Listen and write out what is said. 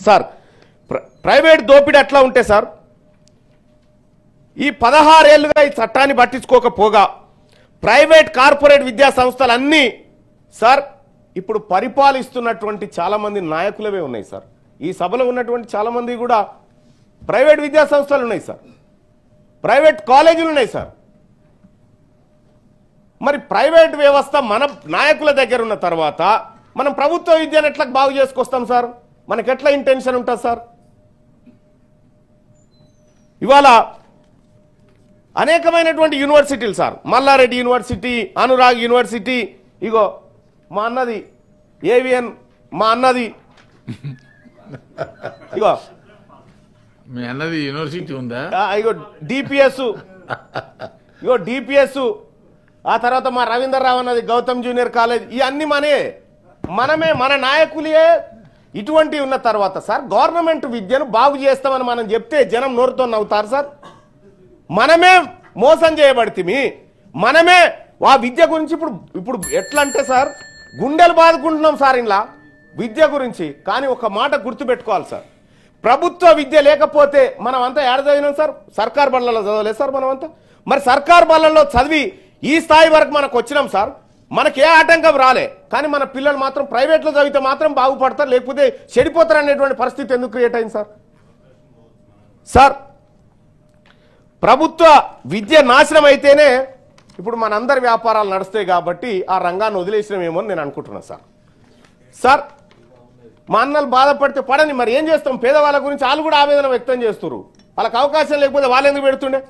Sir private దోపిడీ ఎట్లా ఉంటే సార్ ఈ 16 ఏళ్లుగా ఈ చట్టాన్ని పట్టించుకోకపోగా ప్రైవేట్ కార్పొరేట్ విద్యా సంస్థలన్నీ సార్ ఇప్పుడు పరిపాలిస్తున్నటువంటి చాలా మంది నాయకులవే ఉన్నాయి సార్. ఈ సభలో ఉన్నటువంటి చాలా మంది కూడా ప్రైవేట్ విద్యా సంస్థలు ఉన్నాయి సార్, ప్రైవేట్ కాలేజీలు ఉన్నాయి సార్. మరి ప్రైవేట్ వ్యవస్థ మన నాయకుల దగ్గర ఉన్న తర్వాత మనం ప్రభుత్వ విద్యను ఎట్లా బాగు చేసుకొస్తాం సార్? మనకి ఎట్లా ఇంటెన్షన్ ఉంటుంది సార్? ఇవాళ అనేకమైనటువంటి యూనివర్సిటీలు sir, Malla Reddy university, Anurag university, ఇగో మా అన్నది ఏవిఎన్, మా అన్నది ఇగో మీ అన్నది యూనివర్సిటీ ఉందా, ఇగో డిపిఎస్, ఇగో డిపిఎస్, ఆ తర్వాత మా రవీందర్రావు అన్నది గౌతమ్ జూనియర్ కాలేజ్. ఇవన్నీ మనమే మన నాయకులే ఇటువంటి ఉన్న తర్వాత సార్ గవర్నమెంట్ విద్యను బాగు చేస్తామని మనం చెప్తే జనం నోరుతో నవ్వుతారు సార్. మనమే మోసం చేయబడితే మనమే ఆ విద్య గురించి ఇప్పుడు ఎట్లా అంటే సార్ గుండెలు బాదుకుంటున్నాం సార్ ఇలా విద్య గురించి. కానీ ఒక మాట గుర్తుపెట్టుకోవాలి సార్, ప్రభుత్వ విద్య లేకపోతే మనం అంతా ఏడ చదివినాం సార్? సర్కార్ బళ్ళలో చదవలేదు సార్ మనమంతా. మరి సర్కార్ బళ్ళల్లో చదివి ఈ స్థాయి వరకు మనకు వచ్చినాం సార్, మనకే ఆటంకం రాలే. కానీ మన పిల్లలు మాత్రం ప్రైవేట్లో చదివితే మాత్రం బాగుపడతారు, లేకపోతే చెడిపోతారు అనేటువంటి పరిస్థితి ఎందుకు క్రియేట్ అయింది సార్? సార్ ప్రభుత్వ విద్య నాశనం అయితేనే ఇప్పుడు మనందరి వ్యాపారాలు నడుస్తాయి కాబట్టి ఆ రంగాన్ని వదిలేసినామేమో అని నేను అనుకుంటున్నాను సార్. సార్ మా అన్నలు బాధపడితే పడని, మరి ఏం చేస్తాం? పేదవాళ్ళ గురించి వాళ్ళు కూడా ఆవేదన వ్యక్తం చేస్తున్నారు. వాళ్ళకి అవకాశం లేకపోతే వాళ్ళు ఎందుకు పెడుతుండే?